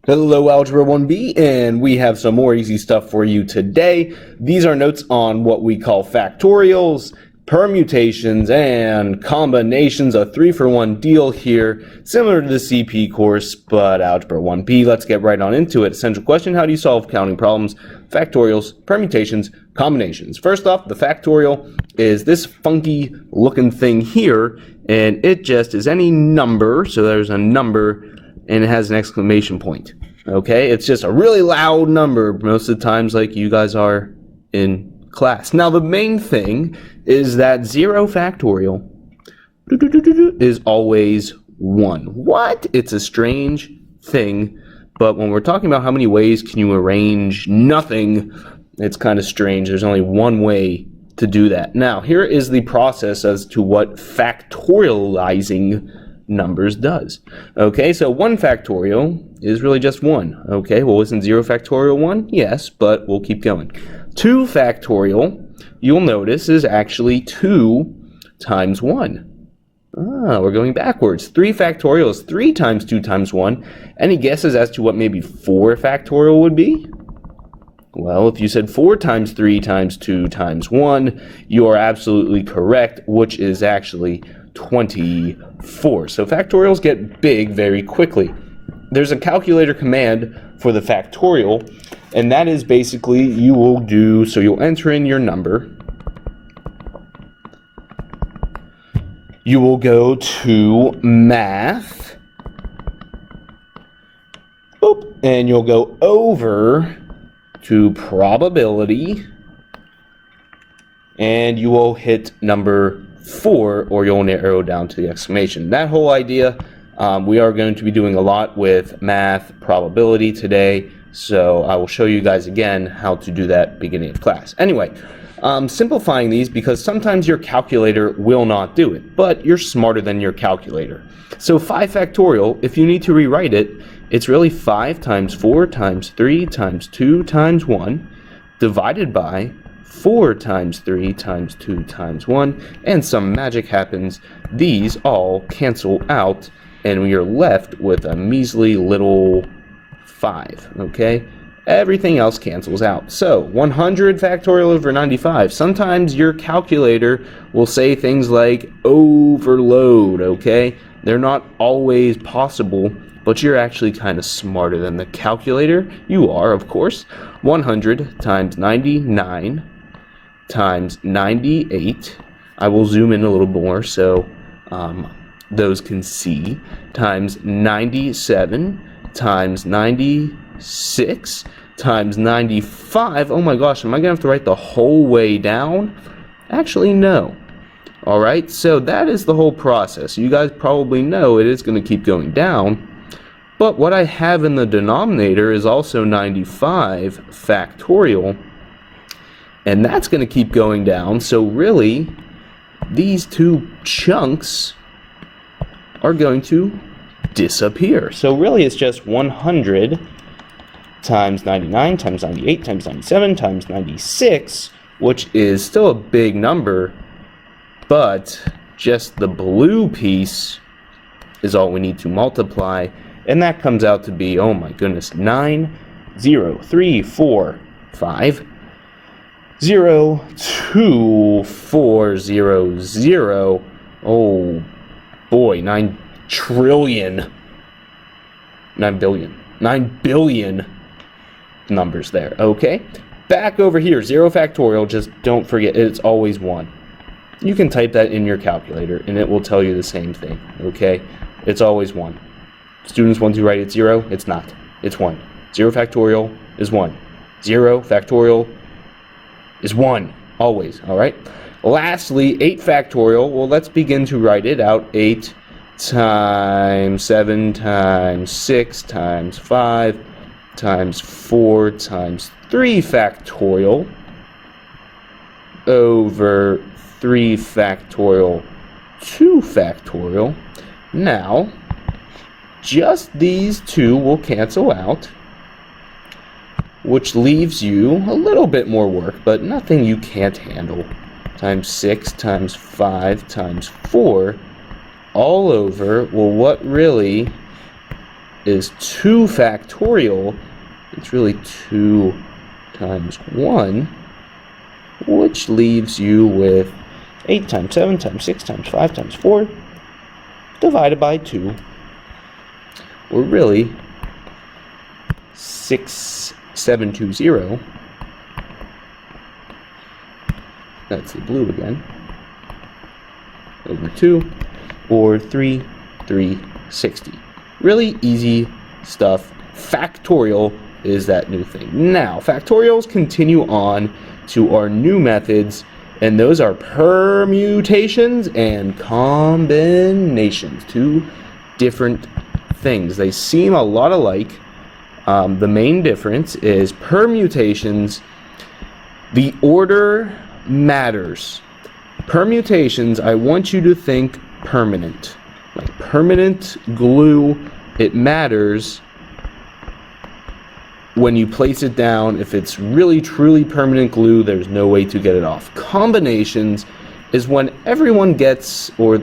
Hello, Algebra 1B, and we have some more easy stuff for you today. These are notes on what we call factorials, permutations, and combinations. A 3-for-1 deal here, similar to the CP course, but Algebra 1B. Let's get right on into it. Essential question: how do you solve counting problems? Factorials, permutations, combinations. First off, the factorial is this funky looking thing here, and it just is any number. So there's a number and it has an exclamation point. Okay, it's just a really loud number most of the times, like you guys are in class. Now the main thing is that 0 factorial is always 1. What? It's a strange thing, but when we're talking about how many ways can you arrange nothing, it's kind of strange. There's only one way to do that. Now here is the process as to what factorializing numbers does. Okay, so 1 factorial is really just 1. Okay, well, isn't 0 factorial 1? Yes, but we'll keep going. 2 factorial, you'll notice, is actually 2 times 1. We're going backwards. 3 factorial is 3 times 2 times 1. Any guesses as to what maybe 4 factorial would be? Well, if you said 4 times 3 times 2 times 1, you are absolutely correct, which is actually 24. So factorials get big very quickly. There's a calculator command for the factorial, and that is basically you'll enter in your number. You will go to math, and you'll go over to probability, and you will hit number 4, or you'll narrow down to the exclamation. That whole idea, we are going to be doing a lot with math probability today, so I will show you guys again how to do that beginning of class. Anyway, simplifying these, because sometimes your calculator will not do it, but you're smarter than your calculator. So 5 factorial, if you need to rewrite it, it's really 5 times 4 times 3 times 2 times 1 divided by 4 times 3 times 2 times 1, and some magic happens. These all cancel out, and we are left with a measly little 5, okay? Everything else cancels out. So 100 factorial over 95. Sometimes your calculator will say things like overload, okay? They're not always possible, but you're actually kind of smarter than the calculator. You are, of course. 100 times 99 times 98. I will zoom in a little more so those can see. Times 97 times 96 times 95. Oh my gosh, am I gonna have to write the whole way down? Actually, no. Alright, so that is the whole process. You guys probably know it is going to keep going down, but what I have in the denominator is also 95 factorial, and that's going to keep going down. So really, these two chunks are going to disappear. So really, it's just 100 times 99 times 98 times 97 times 96, which is still a big number, but just the blue piece is all we need to multiply, and that comes out to be, oh my goodness, 9, 0, 3, 4, 5, 0, 2, 4, 0, 0. Oh boy, 9 trillion, 9 billion, 9 billion numbers there. Okay, back over here, 0 factorial, just don't forget it's always 1. You can type that in your calculator and it will tell you the same thing. Okay, it's always 1. Students want to write it 0, it's not, it's 1. 0 factorial is 1. 0 factorial is 1, always. All right, lastly, 8 factorial. Well, let's begin to write it out. 8 times 7 times 6 times 5 times 4 times 3 factorial over 3 factorial 2 factorial. Now, just these two will cancel out, which leaves you a little bit more work, but nothing you can't handle. Times 6 times 5 times 4 all over, well, what really is 2 factorial. It's really 2 times 1, which leaves you with 8 times 7 times 6 times 5 times 4 divided by 2, or really 6720. That's the blue again. Over 2, or 360. Really easy stuff. Factorial is that new thing. Now, factorials continue on to our new methods, and those are permutations and combinations. 2 different things. They seem a lot alike. The main difference is permutations, the order matters. Permutations, I want you to think permanent. Like permanent glue, it matters when you place it down. If it's really truly permanent glue, there's no way to get it off. Combinations is when everyone gets, or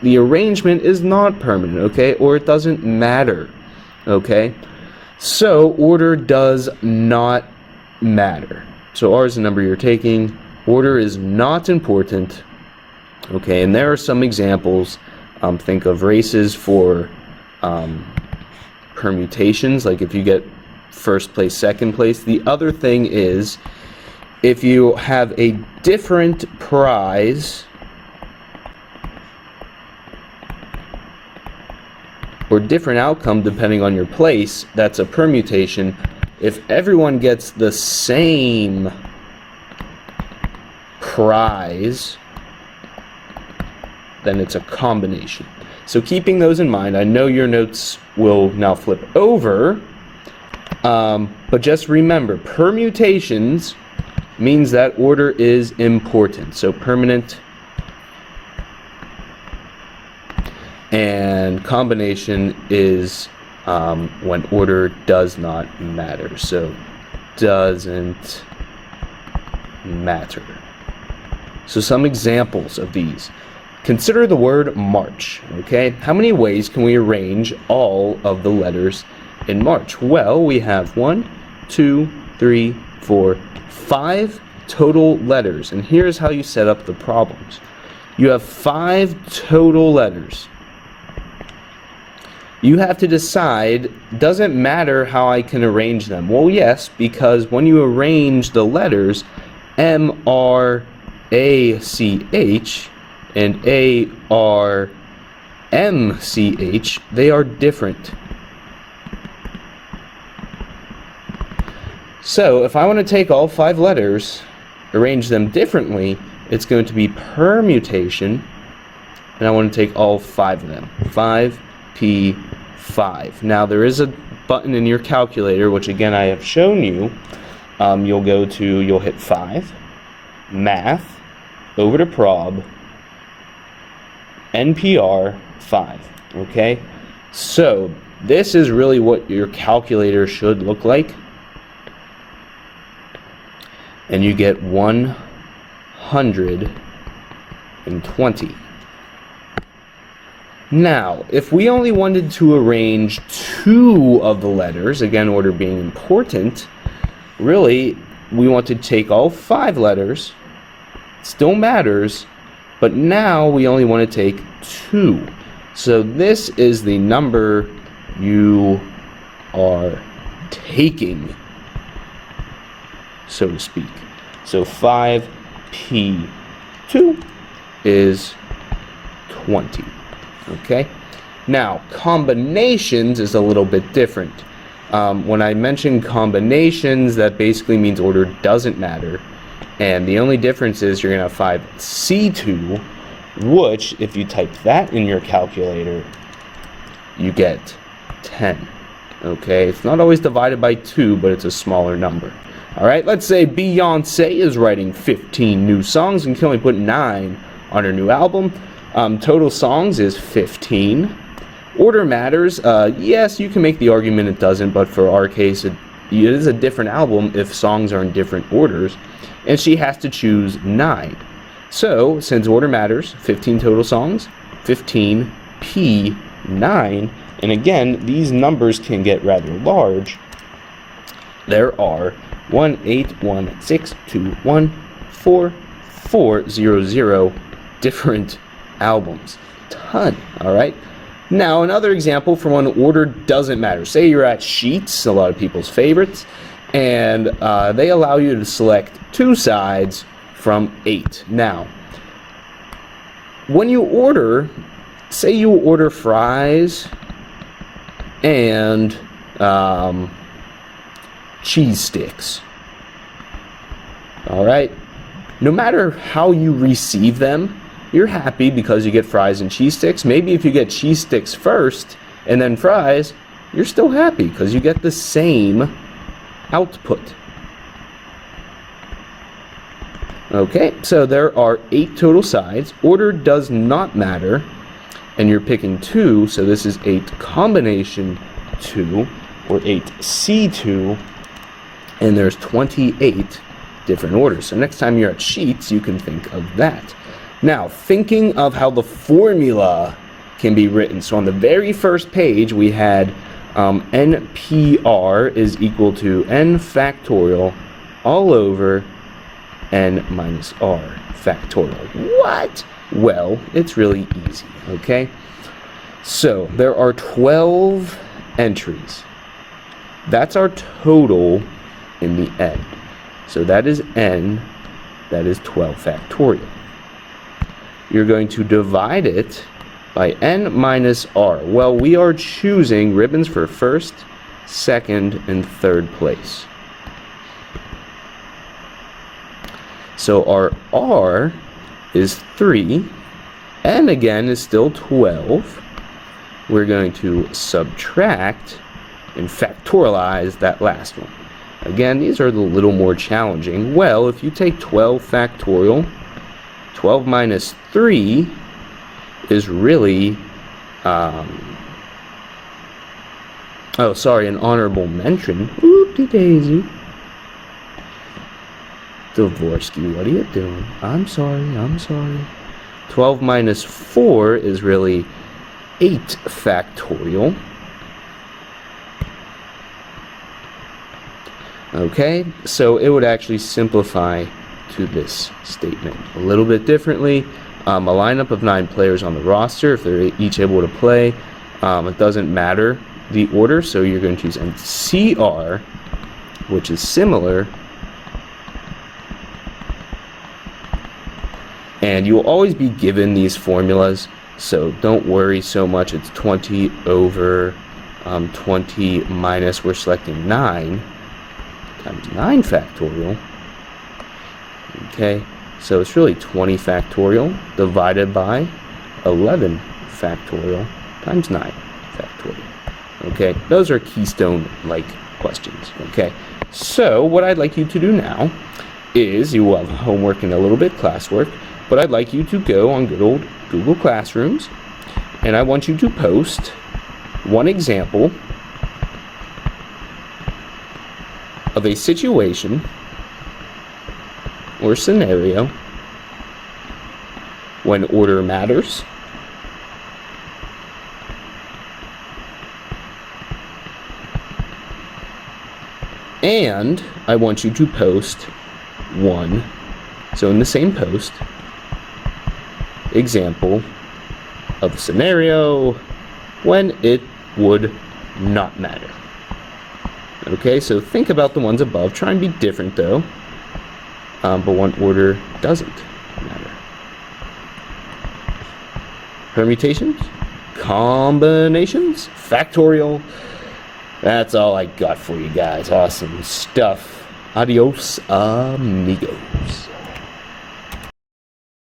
the arrangement is not permanent, okay? Or it doesn't matter, okay? So order does not matter. So R is the number you're taking. Order is not important, okay? And there are some examples. Think of races for permutations, like if you get first place, second place. The other thing is, if you have a different prize or different outcome depending on your place, that's a permutation. If everyone gets the same prize, then it's a combination. So keeping those in mind, I know your notes will now flip over, but just remember, permutations means that order is important. So permanent, and combination is when order does not matter. So doesn't matter. So some examples of these. Consider the word March, okay? How many ways can we arrange all of the letters in March? Well, we have 1, 2, 3, 4, 5 total letters. And here's how you set up the problems. You have 5 total letters. You have to decide, does it matter how I can arrange them? Well, yes, because when you arrange the letters, M, R, A, C, H, and A, R, M, C, H, they are different. So if I want to take all 5 letters, arrange them differently, it's going to be permutation, and I want to take all 5 of them. 5, P, 5. Now there is a button in your calculator, which again I have shown you. You'll hit 5, Math, over to Prob, NPR 5, okay? So this is really what your calculator should look like. And you get 120. Now, if we only wanted to arrange 2 of the letters, again, order being important, really, we want to take all 5 letters, still matters, but now we only want to take 2. So this is the number you are taking, so to speak. So 5P2 is 20. Okay? Now, combinations is a little bit different. When I mention combinations, that basically means order doesn't matter. And the only difference is you're going to have 5C2, which, if you type that in your calculator, you get 10. Okay? It's not always divided by 2, but it's a smaller number. Alright, let's say Beyonce is writing 15 new songs and can only put 9 on her new album. Total songs is 15. Order matters. Yes, you can make the argument it doesn't, but for our case, it is a different album if songs are in different orders. And she has to choose 9. So, since order matters, 15 total songs, 15 P9, And again, these numbers can get rather large. There are 18162144400 different albums. Ton, all right? Now, another example for when order doesn't matter. Say you're at Sheets, a lot of people's favorites, and they allow you to select 2 sides from 8. Now, when you order, say you order fries and cheese sticks. All right? No matter how you receive them, you're happy because you get fries and cheese sticks. Maybe if you get cheese sticks first and then fries, you're still happy because you get the same output. Okay, so there are 8 total sides. Order does not matter, and you're picking 2, so this is 8 combination 2, or 8C2, and there's 28 different orders. So next time you're at Sheets, you can think of that. Now, thinking of how the formula can be written. So on the very first page, we had NPR is equal to n factorial all over n minus r factorial. What? Well, it's really easy, okay? So there are 12 entries. That's our total in the end. So that is n, that is 12 factorial. You're going to divide it by n minus r. Well, we are choosing ribbons for first, second, and third place. So our r is 3, n again is still 12. We're going to subtract and factorialize that last one. Again, these are a little more challenging. Well, if you take 12 factorial, 12 minus 3 is really, oh, sorry, an honorable mention. Oopsie-daisy. Dvorsky, what are you doing? I'm sorry. 12 minus 4 is really 8 factorial. Okay, so it would actually simplify to this statement a little bit differently. A lineup of 9 players on the roster, if they're each able to play, it doesn't matter the order, so you're going to choose NCR, which is similar, and you will always be given these formulas, so don't worry so much. It's 20 over 20 minus, we're selecting 9 times 9 factorial. Okay, so it's really 20 factorial divided by 11 factorial times 9 factorial. Okay, those are keystone-like questions. Okay, so what I'd like you to do now is, you will have homework and a little bit classwork, but I'd like you to go on good old Google Classrooms, and I want you to post one example of a situation or scenario when order matters, and I want you to post one, so in the same post, example of a scenario when it would not matter. Okay, so think about the ones above. Try and be different though, but one order doesn't matter. Permutations, combinations, factorial. That's all I got for you guys. Awesome stuff. Adios, amigos.